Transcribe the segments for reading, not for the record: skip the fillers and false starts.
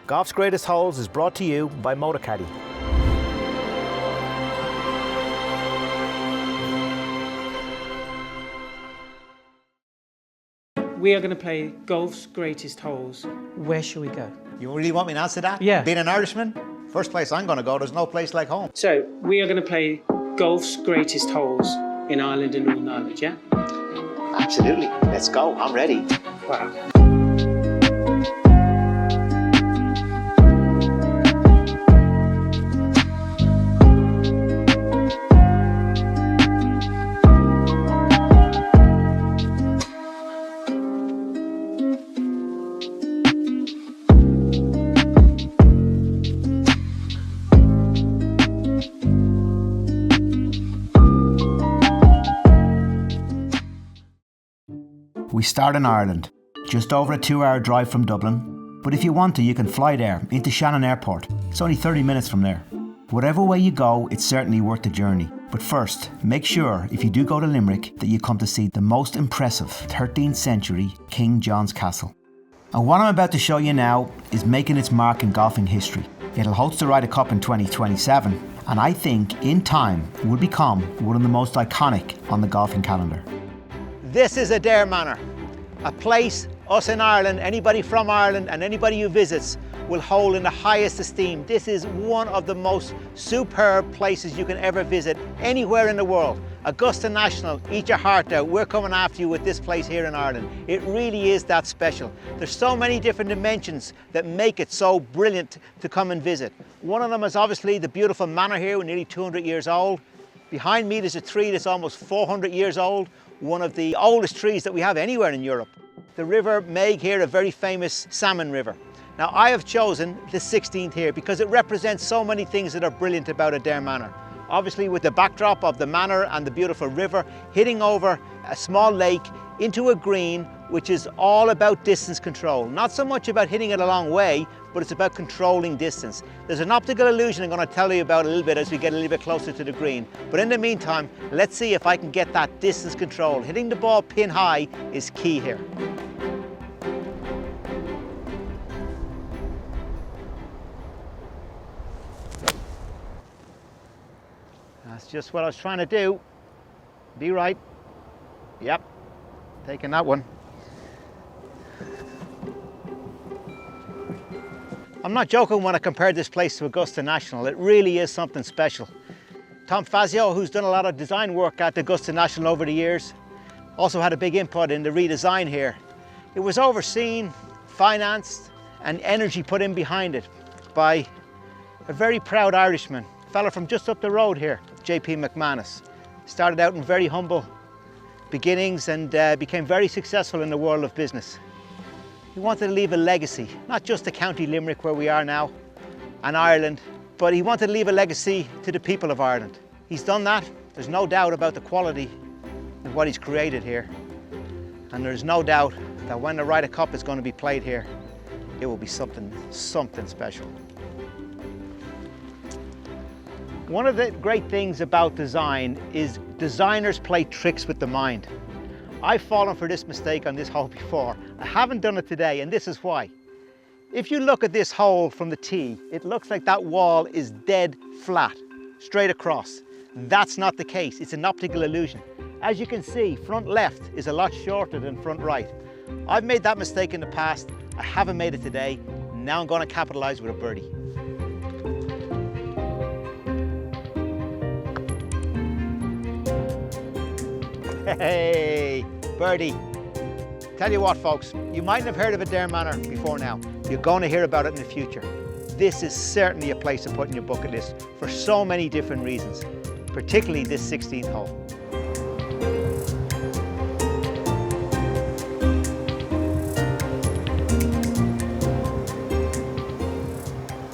Golf's Greatest Holes is brought to you by Motorcaddy. We are going to play golf's greatest holes. Where shall we go? You really want me to answer that? Yeah. Being an Irishman, first place I'm going to go, there's no place like home. So, we are going to play golf's greatest holes in Ireland and Northern Ireland, yeah? Absolutely. Let's go. I'm ready. Wow. We start in Ireland, just over a 2-hour drive from Dublin, but if you want to, you can fly there into Shannon Airport. It's only 30 minutes from there. Whatever way you go, it's certainly worth the journey. But first, make sure, if you do go to Limerick, that you come to see the most impressive 13th century King John's Castle. And what I'm about to show you now is making its mark in golfing history. It'll host the Ryder Cup in 2027, and I think, in time, will become one of the most iconic on the golfing calendar. This is Adare Manor, a place us in Ireland, anybody from Ireland and anybody who visits will hold in the highest esteem. This is one of the most superb places you can ever visit anywhere in the world. Augusta National, eat your heart out. We're coming after you with this place here in Ireland. It really is that special. There's so many different dimensions that make it so brilliant to come and visit. One of them is obviously the beautiful manor here, nearly 200 years old. Behind me there's a tree that's almost 400 years old. One of the oldest trees that we have anywhere in Europe. The River Meg here, a very famous salmon river. Now I have chosen the 16th here because it represents so many things that are brilliant about Adare Manor. Obviously with the backdrop of the manor and the beautiful river hitting over a small lake into a green, which is all about distance control. Not so much about hitting it a long way, but it's about controlling distance. There's an optical illusion I'm going to tell you about a little bit as we get a little bit closer to the green. But in the meantime, let's see if I can get that distance control. Hitting the ball pin high is key here. That's just what I was trying to do. Be right. Yep, taking that one. I'm not joking when I compared this place to Augusta National. It really is something special. Tom Fazio, who's done a lot of design work at Augusta National over the years, also had a big input in the redesign here. It was overseen, financed, and energy put in behind it by a very proud Irishman, a fella from just up the road here, J.P. McManus. Started out in very humble beginnings and became very successful in the world of business. He wanted to leave a legacy, not just to County Limerick where we are now, and Ireland, but he wanted to leave a legacy to the people of Ireland. He's done that. There's no doubt about the quality of what he's created here. And there's no doubt that when the Ryder Cup is going to be played here, it will be something special. One of the great things about design is designers play tricks with the mind. I've fallen for this mistake on this hole before. I haven't done it today, and this is why. If you look at this hole from the tee, it looks like that wall is dead flat, straight across. That's not the case, it's an optical illusion. As you can see, front left is a lot shorter than front right. I've made that mistake in the past, I haven't made it today. Now I'm going to capitalize with a birdie. Hey, birdie. Tell you what, folks, you mightn't have heard of Adare Manor before now. You're going to hear about it in the future. This is certainly a place to put in your bucket list for so many different reasons, particularly this 16th hole.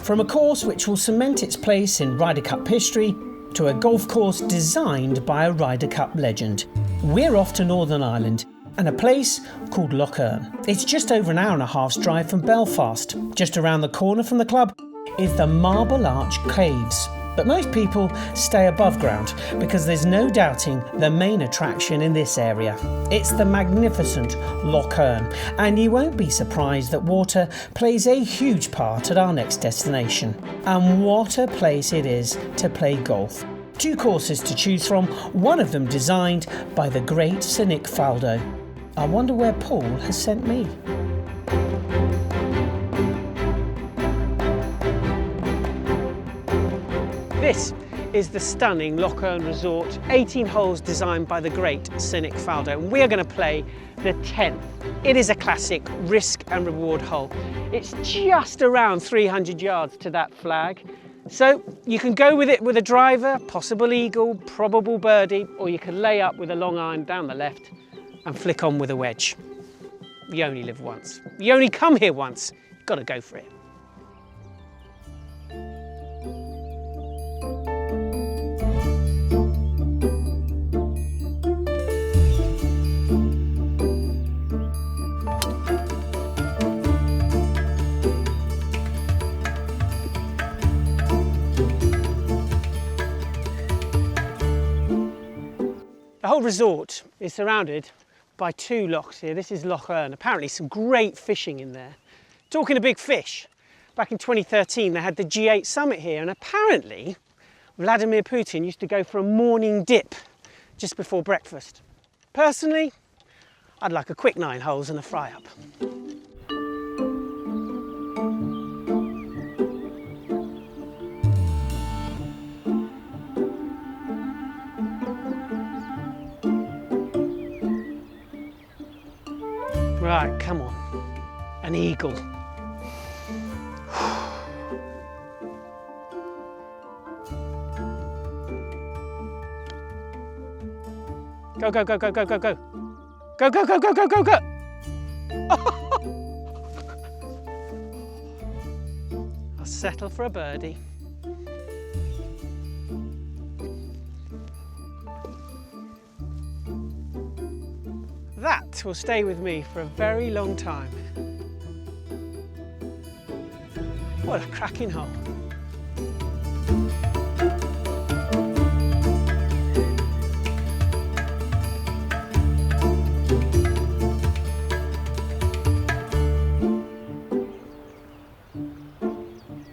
From a course which will cement its place in Ryder Cup history to a golf course designed by a Ryder Cup legend, we're off to Northern Ireland and a place called Lough Erne. It's just over an hour and a half's drive from Belfast. Just around the corner from the club is the Marble Arch Caves. But most people stay above ground because there's no doubting the main attraction in this area. It's the magnificent Lough Erne, and you won't be surprised that water plays a huge part at our next destination. And what a place it is to play golf. 2 courses to choose from, one of them designed by the great cynic Faldo. I wonder where Paul has sent me. This is the stunning Lough Erne Resort, 18 holes designed by the great cynic Faldo, and we are going to play the 10th. It is a classic risk and reward hole. It's just around 300 yards to that flag, so you can go with it with a driver, possible eagle, probable birdie, or you can lay up with a long iron down the left and flick on with a wedge. You only live once. You only come here once. You've got to go for it. The whole resort is surrounded by 2 lochs here. This is Lough Erne. Apparently some great fishing in there. Talking of big fish, back in 2013 they had the G8 summit here, and apparently Vladimir Putin used to go for a morning dip just before breakfast. Personally, I'd like a quick 9 holes and a fry up. Right, come on, an eagle. Go, go, go, go, go, go, go. Go, go, go, go, go, go, go. I'll settle for a birdie. That will stay with me for a very long time. What a cracking hole.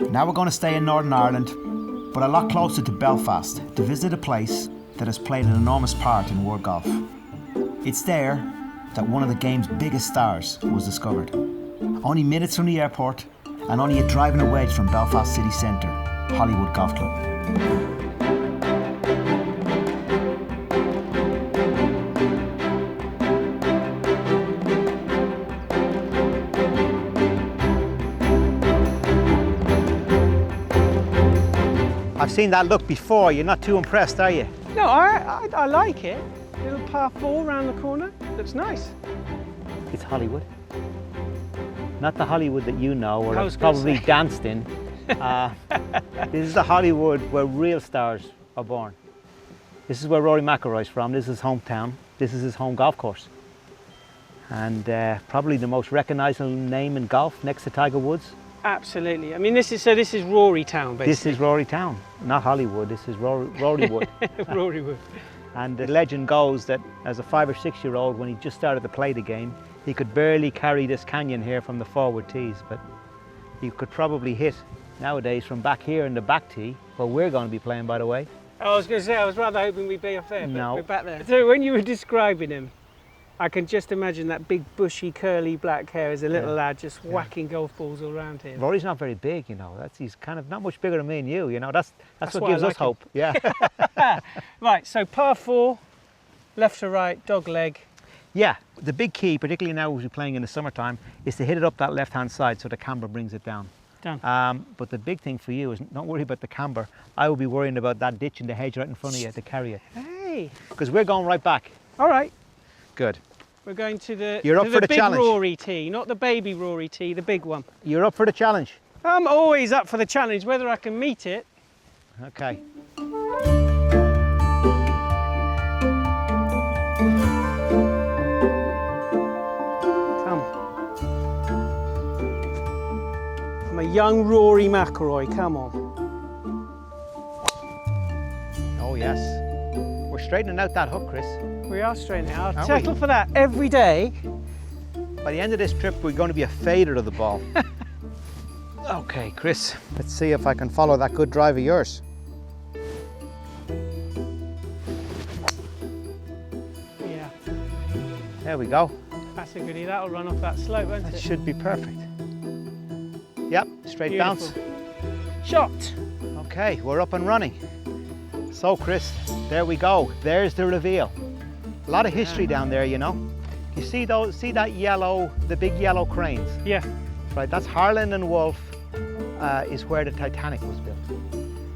Now we're going to stay in Northern Ireland, but a lot closer to Belfast, to visit a place that has played an enormous part in world golf. It's there that one of the game's biggest stars was discovered. Only minutes from the airport and only a drive and a wedge from Belfast city centre, Holywood Golf Club. I've seen that look before. You're not too impressed, are you? No, I like it. Little par 4 round the corner. Looks nice. It's Hollywood. Not the Hollywood that you know or have I was probably say. danced in. This is the Hollywood where real stars are born. This is where Rory McIlroy's from. This is his hometown. This is his home golf course. And probably the most recognisable name in golf next to Tiger Woods. Absolutely. I mean, this is Rory Town, basically. This is Rory Town, not Hollywood. This is Rorywood. Rorywood. And the legend goes that as a 5 or 6 year old, when he just started to play the game, he could barely carry this canyon here from the forward tees, but he could probably hit nowadays from back here in the back tee, where we're going to be playing, by the way. I was going to say, I was rather hoping we'd be up there, but No. we're back there. So when you were describing him, I can just imagine that big bushy curly black hair as a little lad just whacking golf balls all around him. Rory's not very big, you know. He's kind of not much bigger than me and you, you know. That's what why gives I us like him. hope. Yeah. Right, so par 4, left to right, dog leg. Yeah, the big key, particularly now as we're playing in the summertime, is to hit it up that left-hand side so the camber brings it down. But the big thing for you is not worry about the camber. I will be worrying about that ditch in the hedge right in front of you to carry it. Hey. Because we're going right back. All right. Good. We're going to the, You're up for the big challenge. Rory tee, not the baby Rory tee, the big one. You're up for the challenge. I'm always up for the challenge, whether I can meet it. Okay. Come. I'm a young Rory McIlroy, come on. yes. We're straightening out that hook, Chris. We are straightening it out. Aren't Settle we? for that every day. By the end of this trip, we're going to be a fader of the ball. Okay, Chris, let's see if I can follow that good drive of yours. Yeah, There we go. that's a goodie. That'll run off that slope, won't That it? should be perfect. Yep, straight bounce. Shot. Okay, we're up and running. So, Chris, there we go. There's the reveal. A lot of history down there, you know. You see those? See that yellow, the big yellow cranes? Yeah. Right, that's Harland and Wolff. Is where the Titanic was built.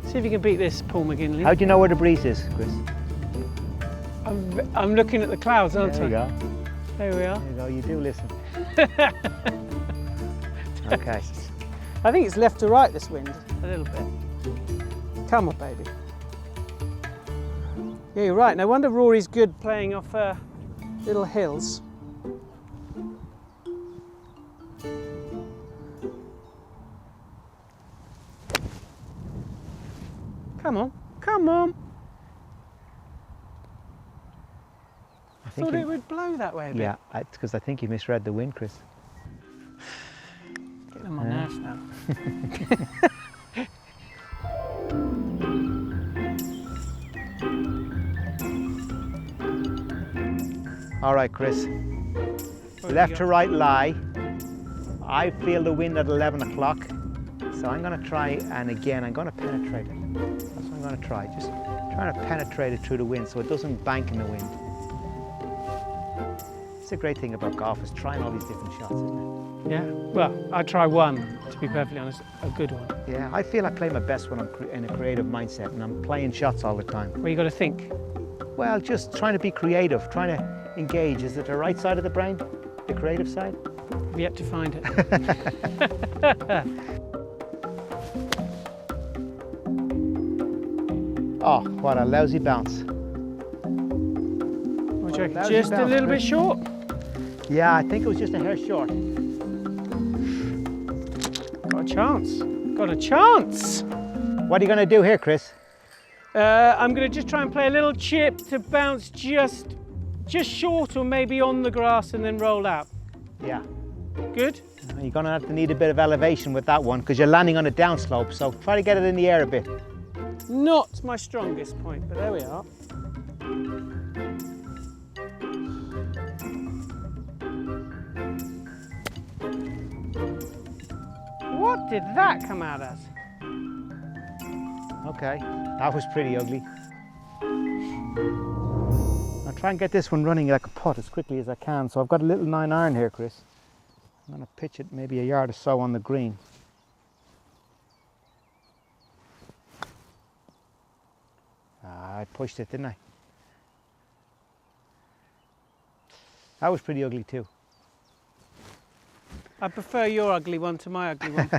See if you can beat this, Paul McGinley. How do you know where the breeze is, Chris? I'm looking at the clouds, aren't There you I? go. There we are. There you go. You do listen. Okay. I think it's left to right, this wind, a little bit. Come on, baby. Yeah, you're right. No wonder Rory's good playing off little hills. Come on, come on. I thought it would blow that way a bit. Yeah, it's because I think you misread the wind, Chris. Getting on my nerves now. All right, Chris. What Left have to you right lie. I feel the wind at 11 o'clock. So I'm going to try, and again, I'm going to penetrate it. That's what I'm going to try. Just trying to penetrate it through the wind so it doesn't bank in the wind. It's a great thing about golf, is trying all these different shots, isn't got? Yeah. Well, I try one, to be perfectly honest, a good one. it? Yeah, I feel I play my best when I'm in a creative mindset and I'm playing shots all the time. Where you got to think. Well, just trying to be creative, trying to engage. Is it the right side of the brain? The creative side? I've yet to find it. Oh, what a lousy bounce. What do you reckon? Lousy Just a bounce, little bit Chris. short. Yeah, I think it was just a hair short. Got a chance. Got a chance. What are you going to do here, Chris? I'm going to just try and play a little chip to bounce just short or maybe on the grass and then roll out. Yeah. Good? You're going to have to need a bit of elevation with that one because you're landing on a downslope, so try to get it in the air a bit. Not my strongest point, but there we are. What did that come out as? Okay, that was pretty ugly. I'll try and get this one running like a putt as quickly as I can. So I've got a little 9-iron here, Chris. I'm going to pitch it maybe a yard or so on the green. I pushed it, didn't I? That was pretty ugly too. I prefer your ugly one to my ugly one.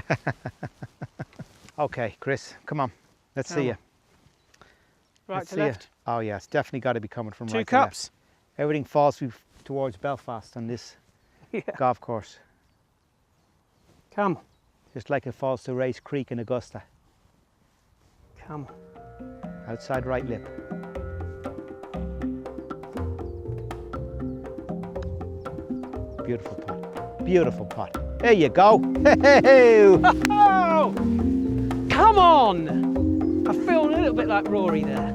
Okay, Chris, come on. Let's see you. Right Let's to see ya. left. Oh yeah, it's definitely got to be coming from Two right to left. cups. Everything falls towards Belfast on this Yeah. golf course. Come on. Just like it falls to Race Creek in Augusta. Come on. Outside right lip. Beautiful putt. Beautiful putt. There you go. Hey! Oh! Come on! I feel a little bit like Rory there.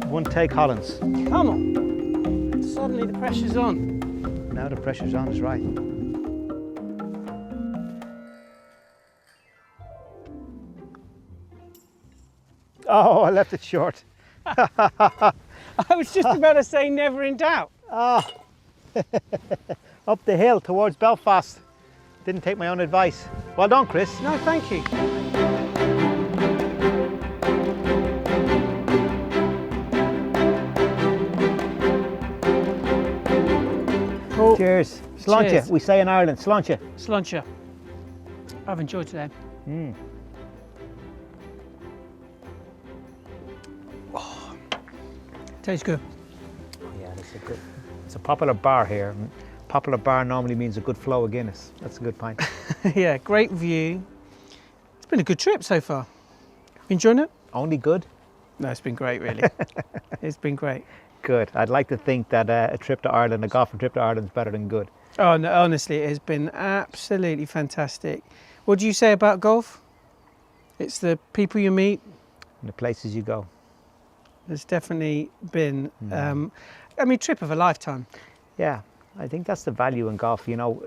One take Hollins. Come on. Suddenly the pressure's on. Now the pressure's on his right. Oh, I left it short. I was just about to say never in doubt. Ah, up the hill towards Belfast. Didn't take my own advice. Well done, Chris. No, thank you. Oh, Cheers. Sláinte, Cheers. we say in Ireland. Sláinte. Sláinte. I've enjoyed today. Tastes good. Yeah, it's a popular bar here. Popular bar normally means a good flow of Guinness. That's a good pint. Yeah, great view. It's been a good trip so far. Enjoying it? Only good. No, it's been great, really. It's been great. Good. I'd like to think that a trip to Ireland, a golfing trip to Ireland, is better than good. Oh, no, honestly, it has been absolutely fantastic. What do you say about golf? It's the people you meet. And the places you go. There's definitely been, trip of a lifetime. Yeah, I think that's the value in golf. You know,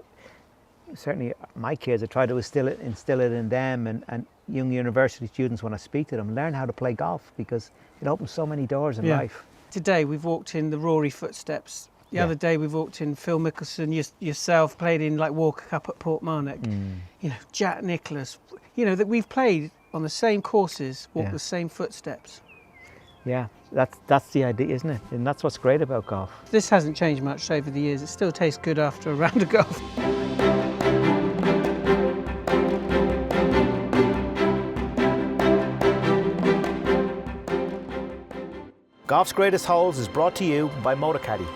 certainly my kids, I try to instill it in them, and young university students, when I speak to them, learn how to play golf, because it opens so many doors in life. Today we've walked in the Rory footsteps. The other day we walked in Phil Mickelson, yourself, played in like Walker Cup at Portmarnock. You know, Jack Nicklaus. You know, that we've played on the same courses, walked the same footsteps. Yeah, that's the idea, isn't it? And that's what's great about golf. This hasn't changed much over the years. It still tastes good after a round of golf. Golf's Greatest Holes is brought to you by Motorcaddy.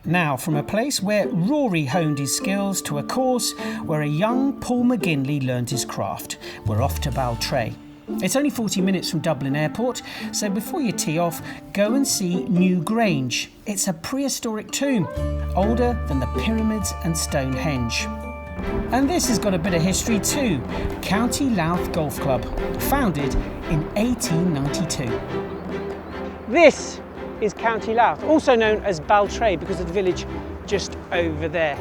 Now, from a place where Rory honed his skills to a course where a young Paul McGinley learned his craft, we're off to Baltray. It's only 40 minutes from Dublin Airport, so before you tee off, go and see New Grange. It's a prehistoric tomb, older than the pyramids and Stonehenge. And this has got a bit of history too. County Louth Golf Club, founded in 1892. This is County Louth, also known as Baltray because of the village just over there.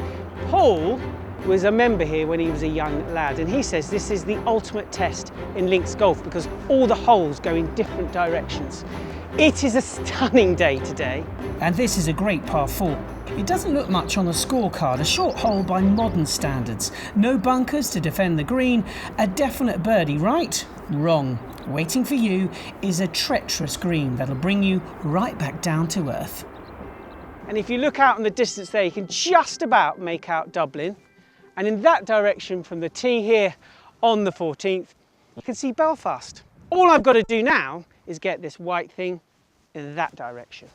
Paul was a member here when he was a young lad, and he says this is the ultimate test in links golf because all the holes go in different directions. It is a stunning day today. And this is a great par 4. It doesn't look much on the scorecard, a short hole by modern standards. No bunkers to defend the green, a definite birdie, right? Wrong. Waiting for you is a treacherous green that'll bring you right back down to earth. And if you look out in the distance there, you can just about make out Dublin. And in that direction from the tee here on the 14th, you can see Belfast. All I've got to do now is get this white thing in that direction.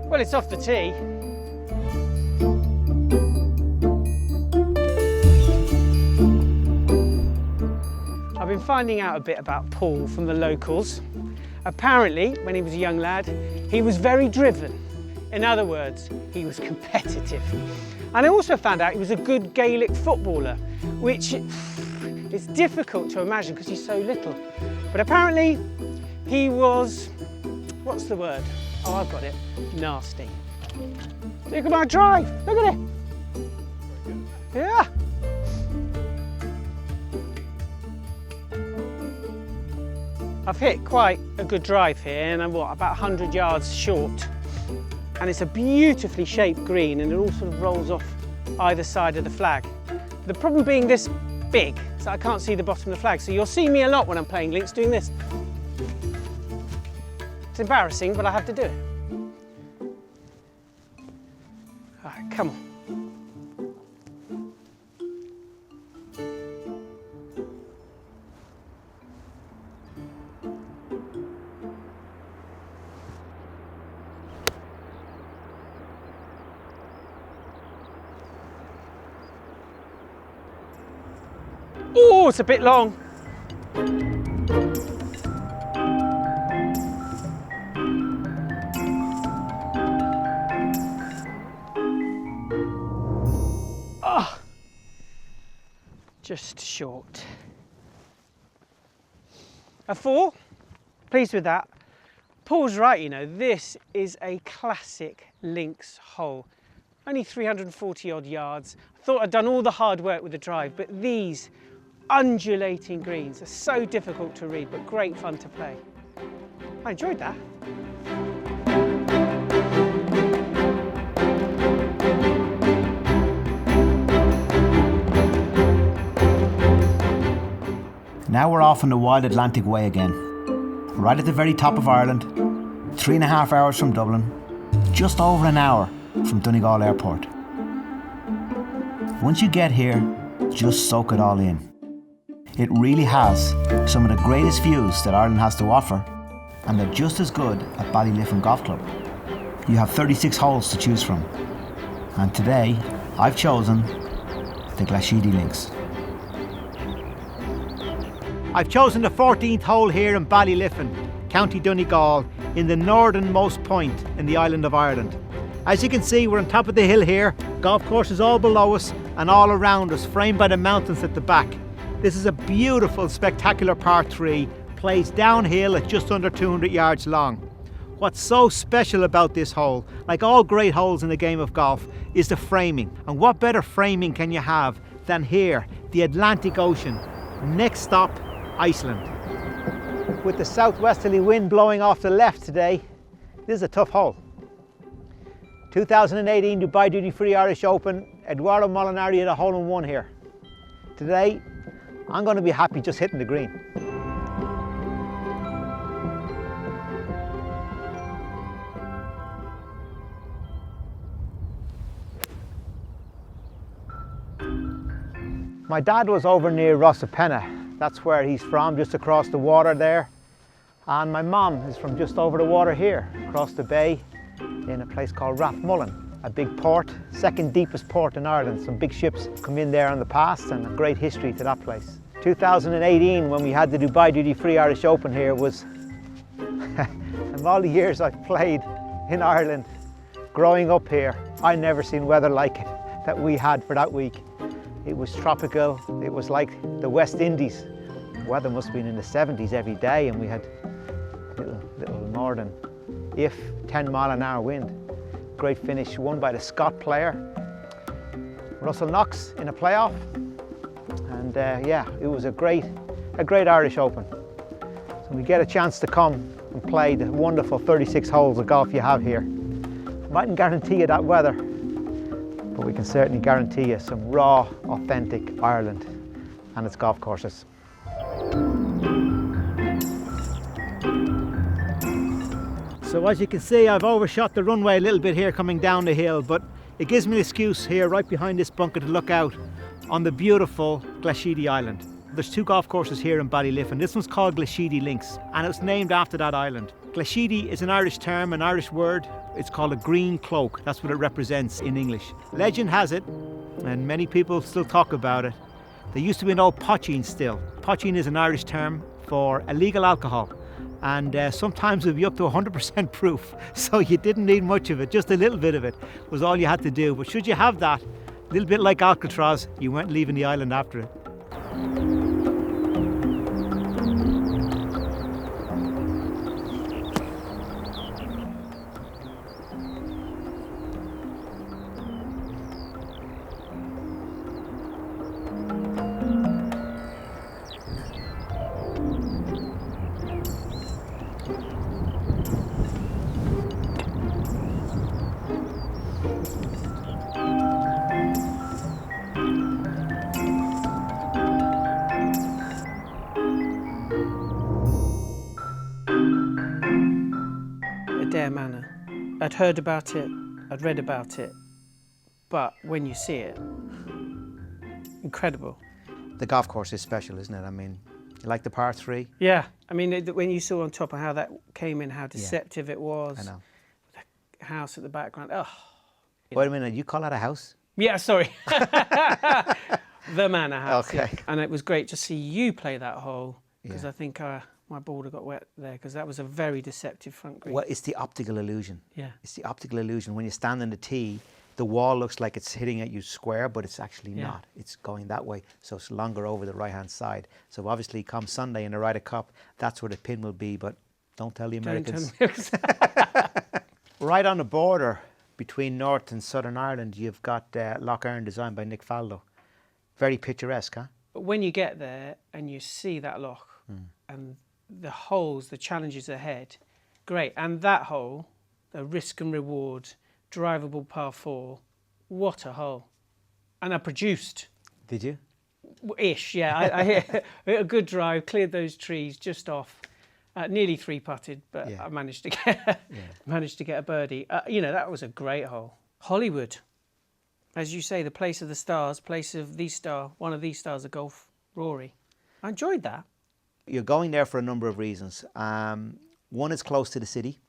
Well, it's off the tee. I've been finding out a bit about Paul from the locals. Apparently, when he was a young lad, he was very driven. In other words, he was competitive. And I also found out he was a good Gaelic footballer, which is difficult to imagine because he's so little. But apparently, he was, what's the word? Oh, I've got it. Nasty. Look at my drive. Look at it. Yeah. I've hit quite a good drive here, and I'm about 100 yards short. And it's a beautifully shaped green, and it all sort of rolls off either side of the flag. The problem being this big, so I can't see the bottom of the flag. So you'll see me a lot when I'm playing links doing this. It's embarrassing, but I have to do it. All right, come on. Oh, it's a bit long. Oh, just short. A 4, pleased with that. Paul's right, you know, this is a classic links hole. Only 340 odd yards. I thought I'd done all the hard work with the drive, but these undulating greens are so difficult to read, but great fun to play. I enjoyed that. Now we're off on the Wild Atlantic Way again. Right at the very top of Ireland, 3.5 hours from Dublin, just over an hour from Donegal Airport. Once you get here, just soak it all in. It really has some of the greatest views that Ireland has to offer, and they're just as good at Ballyliffin Golf Club. You have 36 holes to choose from, and today I've chosen the Glashedy Links. I've chosen the 14th hole here in Ballyliffin, County Donegal, in the northernmost point in the island of Ireland. As you can see, we're on top of the hill here. Golf course is all below us and all around us, framed by the mountains at the back. This is a beautiful, spectacular par 3, plays downhill at just under 200 yards long. What's so special about this hole, like all great holes in the game of golf, is the framing. And what better framing can you have than here, the Atlantic Ocean. Next stop, Iceland. With the southwesterly wind blowing off the left today, this is a tough hole. 2018 Dubai Duty Free Irish Open, Eduardo Molinari had a hole-in-one here. Today, I'm going to be happy just hitting the green. My dad was over near Rossapena. That's where he's from, just across the water there. And my mum is from just over the water here, across the bay, in a place called Rathmullen, a big port, second deepest port in Ireland. Some big ships come in there in the past, and a great history to that place. 2018, when we had the Dubai Duty Free Irish Open here, was, and all the years I've played in Ireland, growing up here, I never seen weather like it that we had for that week. It was tropical, it was like the West Indies. The weather must have been in the 70s every day, and we had little more than 10-mile-an-hour wind. Great finish, won by the Scot player, Russell Knox, in a playoff. And yeah, it was a great Irish Open. So we get a chance to come and play the wonderful 36 holes of golf you have here. Mightn't guarantee you that weather, but we can certainly guarantee you some raw, authentic Ireland and its golf courses. So as you can see, I've overshot the runway a little bit here coming down the hill, but it gives me an excuse here right behind this bunker to look out on the beautiful Glashedy Island. There's two golf courses here in Ballyliffin. This one's called Glashedy Links, and it's named after that island. Glashedy is an Irish term, an Irish word. It's called a green cloak. That's what it represents in English. Legend has it, and many people still talk about it, there used to be an old poaching still. Poaching is an Irish term for illegal alcohol, and sometimes it would be up to 100% proof, so you didn't need much of it. Just a little bit of it was all you had to do. But should you have that, a little bit like Alcatraz, you weren't leaving the island after it. Adare Manor. I'd heard about it, I'd read about it, but when you see it, incredible. The golf course is special, isn't it? I mean, you like the par 3? Yeah, I mean, when you saw on top of how that came in, how deceptive it was. I know. The house at the background, oh. Wait a minute, you call that a house? Yeah, sorry. The Manor House. Okay. Yeah. And it was great to see you play that hole, because Yeah. I think my border got wet there, because that was a very deceptive front green. Well, it's the optical illusion. Yeah. It's the optical illusion. When you stand in the tee, the wall looks like it's hitting at you square, but it's actually not. It's going that way, so it's longer over the right-hand side. So obviously, come Sunday in the Ryder Cup, that's where the pin will be, but don't tell the Americans. Right on the border between North and Southern Ireland, you've got Lough Erne, designed by Nick Faldo. Very picturesque, huh? But when you get there and you see that loch and the holes, the challenges ahead, great. And that hole, the risk and reward, drivable par 4, what a hole. And I produced. Did you? Ish, yeah. I hit a good drive, cleared those trees just off. Nearly 3-putted, but I managed to get a birdie. You know, that was a great hole. Holywood, as you say, the place of the stars, place of the star, one of the stars of golf, Rory. I enjoyed that. You're going there for a number of reasons. One is close to the city.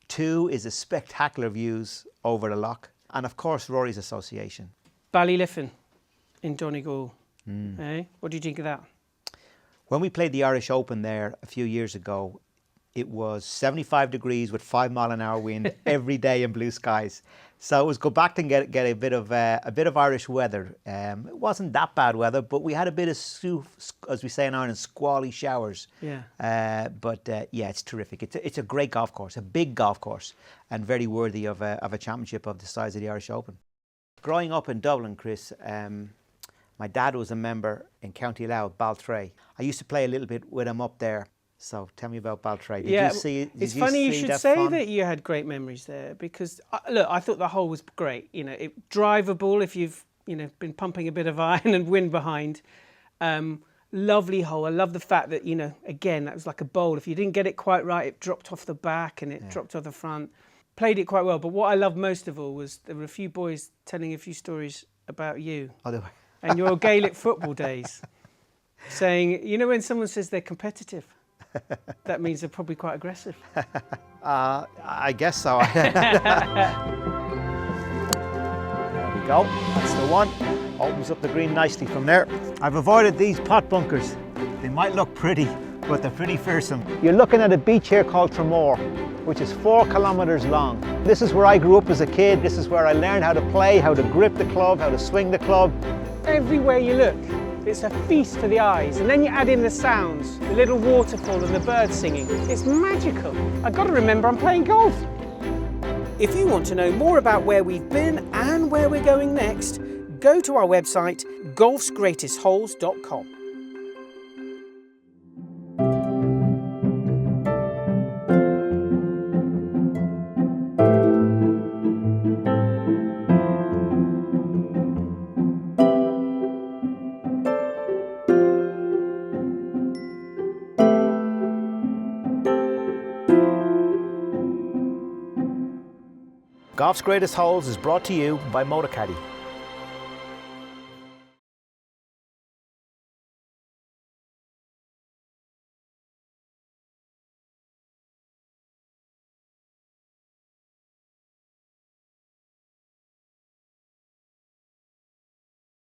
Two is the spectacular views over the loch. And of course, Rory's association. Ballyliffin in Donegal. Eh? What do you think of that? When we played the Irish Open there a few years ago, it was 75 degrees with 5-mile-an-hour wind every day and blue skies. So it was go back and get a bit of Irish weather. It wasn't that bad weather, but we had a bit of, as we say in Ireland, squally showers. Yeah. But it's terrific. It's a great golf course, a big golf course, and very worthy of a championship of the size of the Irish Open. Growing up in Dublin, Chris, my dad was a member in County Lough, Ep.3. I used to play a little bit with him up there. So tell me about Ep.3. It's funny you should say that you had great memories there, because look, I thought the hole was great. You know, drivable if you've been pumping a bit of iron and wind behind. Lovely hole. I love the fact that again that was like a bowl. If you didn't get it quite right, it dropped off the back and it dropped off the front. Played it quite well. But what I loved most of all was there were a few boys telling a few stories about you and your Gaelic football days, saying when someone says they're competitive. That means they're probably quite aggressive. I guess so. There we go. That's the one. Opens up the green nicely from there. I've avoided these pot bunkers. They might look pretty, but they're pretty fearsome. You're looking at a beach here called Tramore, which is 4 kilometres long. This is where I grew up as a kid. This is where I learned how to play, how to grip the club, how to swing the club. Everywhere you look, it's a feast for the eyes, and then you add in the sounds, the little waterfall and the birds singing. It's magical. I've got to remember I'm playing golf. If you want to know more about where we've been and where we're going next, go to our website, golfsgreatestholes.com. Golf's Greatest Holes is brought to you by MotorCaddy.